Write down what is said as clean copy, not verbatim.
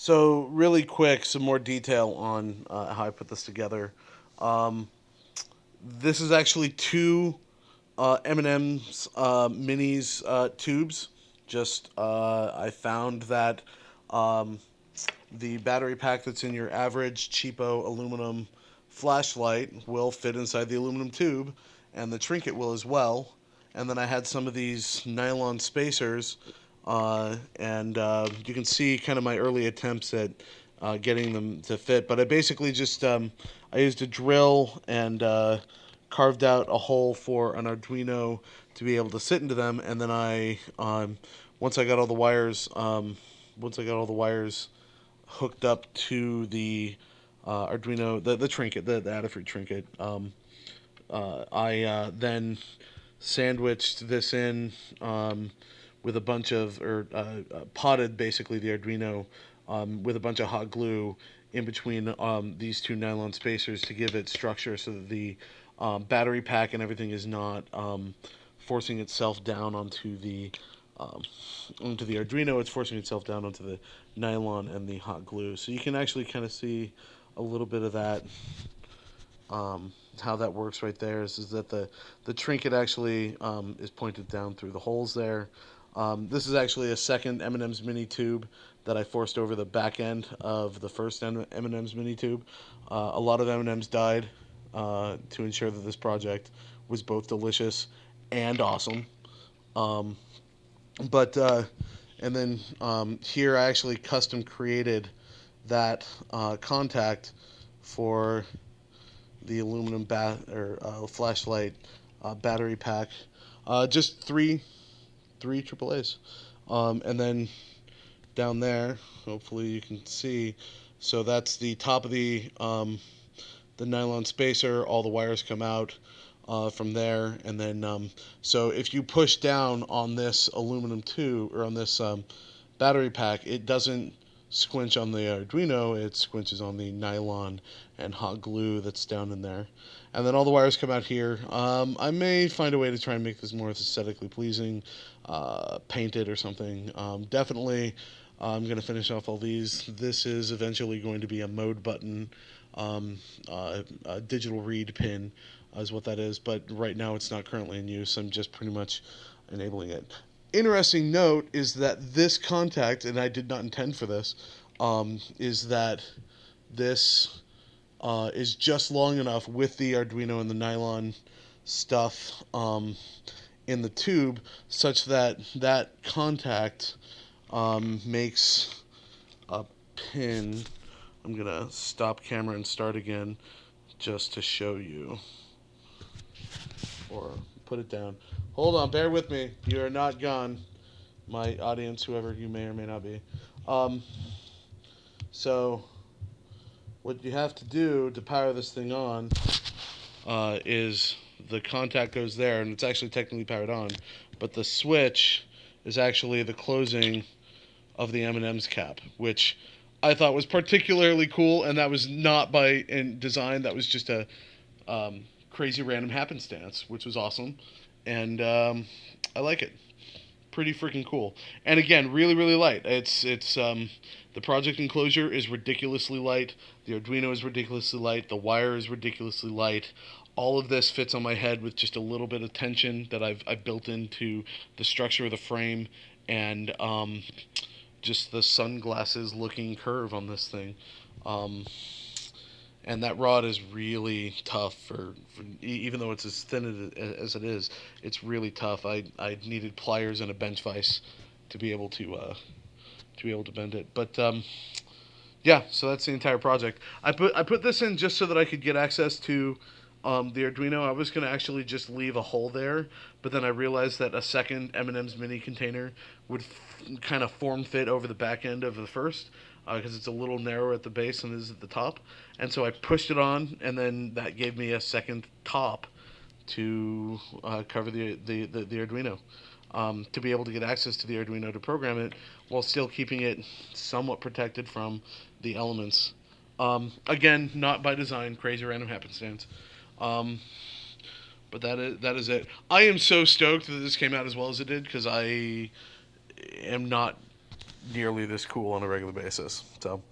So really quick, some more detail on how I put this together. Um, this is actually two M&M's minis tubes. Just I found that um, the battery pack that's in your average cheapo aluminum flashlight will fit inside the aluminum tube, and the trinket will as well. And then I had some of these nylon spacers, and you can see kind of my early attempts at getting them to fit. But I basically just I used a drill and carved out a hole for an Arduino to be able to sit into them, and then I once I got all the wires once I got all the wires hooked up to the Arduino, the trinket, the Adafruit trinket. I then sandwiched this in with a bunch of, or potted basically the Arduino with a bunch of hot glue in between these two nylon spacers to give it structure so that the battery pack and everything is not forcing itself down um, onto the Arduino. It's forcing itself down onto the nylon and the hot glue. So you can actually kind of see a little bit of that. How that works right there is that the trinket actually is pointed down through the holes there. This is actually a second M&M's mini tube that I forced over the back end of the first M&M's mini tube. A lot of M&M's died to ensure that this project was both delicious and awesome. Um, but and then here I actually custom created that contact for the aluminum flashlight battery pack. Just three AAA's, and then down there, hopefully you can see. So that's the top of the nylon spacer. All the wires come out from there, and then so if you push down on this aluminum tube or on this battery pack, it doesn't squinch on the Arduino, it squinches on the nylon and hot glue that's down in there. And then all the wires come out here. I may find a way to try and make this more aesthetically pleasing, paint it or something. Definitely, I'm going to finish off all these. This is eventually going to be a mode button, a digital read pin, is what that is. But right now, it's not currently in use. I'm just pretty much enabling it. Interesting note is that this contact, and I did not intend for this, is that this is just long enough with the Arduino and the nylon stuff in the tube, such that that contact makes a pin. I'm gonna stop camera and start again just to show you, or put it down. Hold on, bear with me. You are not gone, my audience, whoever you may or may not be. Um, so what you have to do to power this thing on is the contact goes there, and it's actually technically powered on, but the switch is actually the closing of the M&M's cap, which I thought was particularly cool, and that was not by in design. That was just a crazy random happenstance, which was awesome, and I like it. Pretty freaking cool. And again, really, really light. It's the project enclosure is ridiculously light. The Arduino is ridiculously light. The wire is ridiculously light. All of this fits on my head with just a little bit of tension that I've built into the structure of the frame, and just the sunglasses looking curve on this thing. Um, and that rod is really tough even though it's as thin as it is, it's really tough. I needed pliers and a bench vise to be able to bend it. But yeah, so that's the entire project. I put this in just so that I could get access to the Arduino. I was gonna actually just leave a hole there, but then I realized that a second M&M's mini container would kind of form fit over the back end of the first, because it's a little narrower at the base than it is at the top. And so I pushed it on, and then that gave me a second top to cover the Arduino. To be able to get access to the Arduino to program it while still keeping it somewhat protected from the elements. Again, not by design, crazy random happenstance. Um, but that is it. I am so stoked that this came out as well as it did, because I am not nearly this cool on a regular basis. So,